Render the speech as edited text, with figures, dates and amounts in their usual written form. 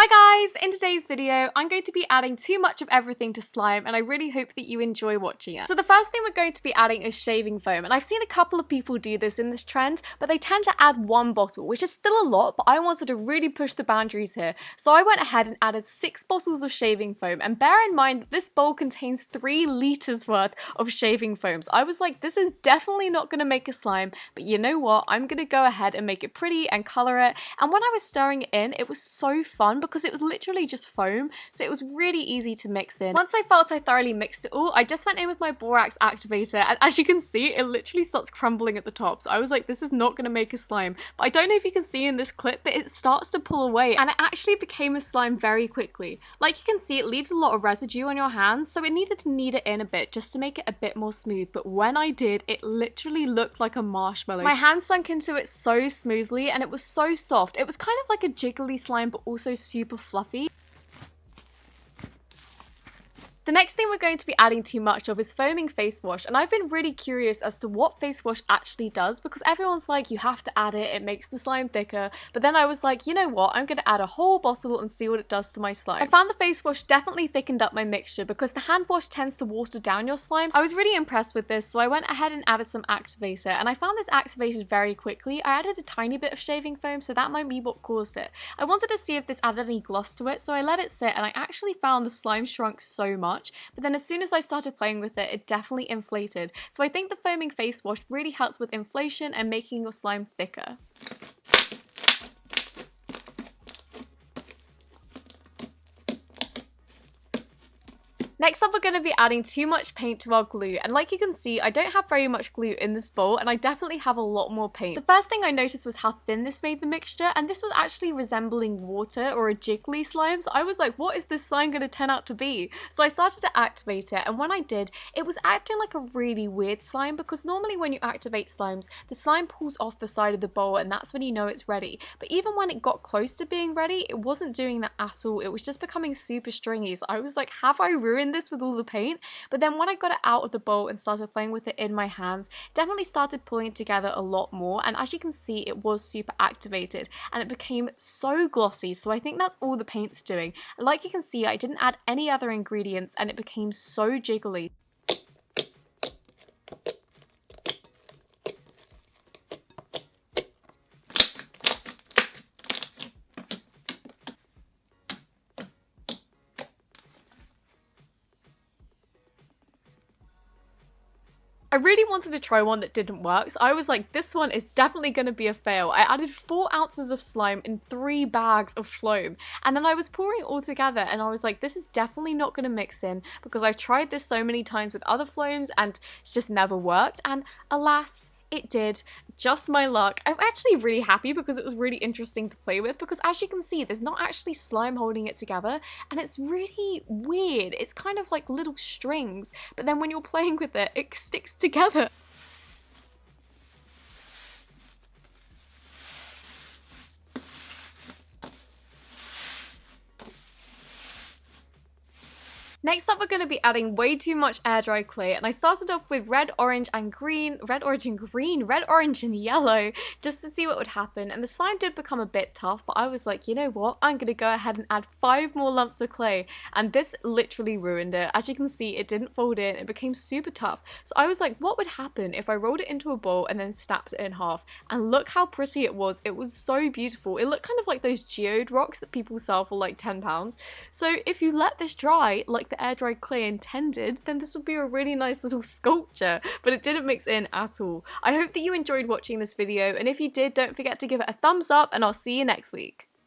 Hi guys! In today's video, I'm going to be adding too much of everything to slime and I really hope that you enjoy watching it. So the first thing we're going to be adding is shaving foam, and I've seen a couple of people do this in this trend, but they tend to add one bottle, which is still a lot, but I wanted to really push the boundaries here. So I went ahead and added 6 bottles of shaving foam, and bear in mind that this bowl contains 3 liters worth of shaving foam. So I was like, this is definitely not going to make a slime, but you know what? I'm going to go ahead and make it pretty and color it. And when I was stirring it in, it was so fun because it was literally just foam, so it was really easy to mix in. Once I felt I thoroughly mixed it all, I just went in with my borax activator, and as you can see, it literally starts crumbling at the top. So I was like, this is not going to make a slime. But I don't know if you can see in this clip, but it starts to pull away, and it actually became a slime very quickly. Like you can see, it leaves a lot of residue on your hands, so it needed to knead it in a bit just to make it a bit more smooth. But when I did, it literally looked like a marshmallow. My hand sunk into it so smoothly, and it was so soft. It was kind of like a jiggly slime, but also super fluffy. The next thing we're going to be adding too much of is foaming face wash, and I've been really curious as to what face wash actually does because everyone's like, you have to add it, it makes the slime thicker, but then I was like, you know what, I'm going to add a whole bottle and see what it does to my slime. I found the face wash definitely thickened up my mixture because the hand wash tends to water down your slimes. I was really impressed with this, so I went ahead and added some activator, and I found this activated very quickly. I added a tiny bit of shaving foam, so that might be what caused it. I wanted to see if this added any gloss to it, so I let it sit, and I actually found the slime shrunk so much. But then as soon as I started playing with it, it definitely inflated. So I think the foaming face wash really helps with inflation and making your slime thicker. Next up, we're going to be adding too much paint to our glue, and like you can see, I don't have very much glue in this bowl, and I definitely have a lot more paint. The first thing I noticed was how thin this made the mixture, and this was actually resembling water or a jiggly slime, so I was like, what is this slime going to turn out to be? So I started to activate it, and when I did, it was acting like a really weird slime, because normally when you activate slimes, the slime pulls off the side of the bowl, and that's when you know it's ready. But even when it got close to being ready, it wasn't doing that at all. It was just becoming super stringy, so I was like, have I ruined this with all the paint? But then when I got it out of the bowl and started playing with it in my hands, definitely started pulling it together a lot more, and as you can see, it was super activated and it became so glossy. So I think that's all the paint's doing. And like you can see, I didn't add any other ingredients and it became so jiggly. I really wanted to try one that didn't work, so I was like, this one is definitely going to be a fail. I added 4 ounces of slime in 3 bags of foam, and then I was pouring it all together, and I was like, this is definitely not going to mix in because I've tried this so many times with other foams and it's just never worked, and alas, it did. Just my luck. I'm actually really happy because it was really interesting to play with, because as you can see, there's not actually slime holding it together, and it's really weird. It's kind of like little strings, but then when you're playing with it, it sticks together. Next up, we're going to be adding way too much air dry clay, and I started off with red, orange, and yellow, just to see what would happen, and the slime did become a bit tough, but I was like, you know what, I'm going to go ahead and add 5 more lumps of clay, and this literally ruined it. As you can see, it didn't fold in, it became super tough, so I was like, what would happen if I rolled it into a bowl and then snapped it in half? And look how pretty it was. It was so beautiful. It looked kind of like those geode rocks that people sell for like £10. So if you let this dry, like the air dry clay intended, then this would be a really nice little sculpture, but it didn't mix in at all. I hope that you enjoyed watching this video, and if you did, don't forget to give it a thumbs up, and I'll see you next week.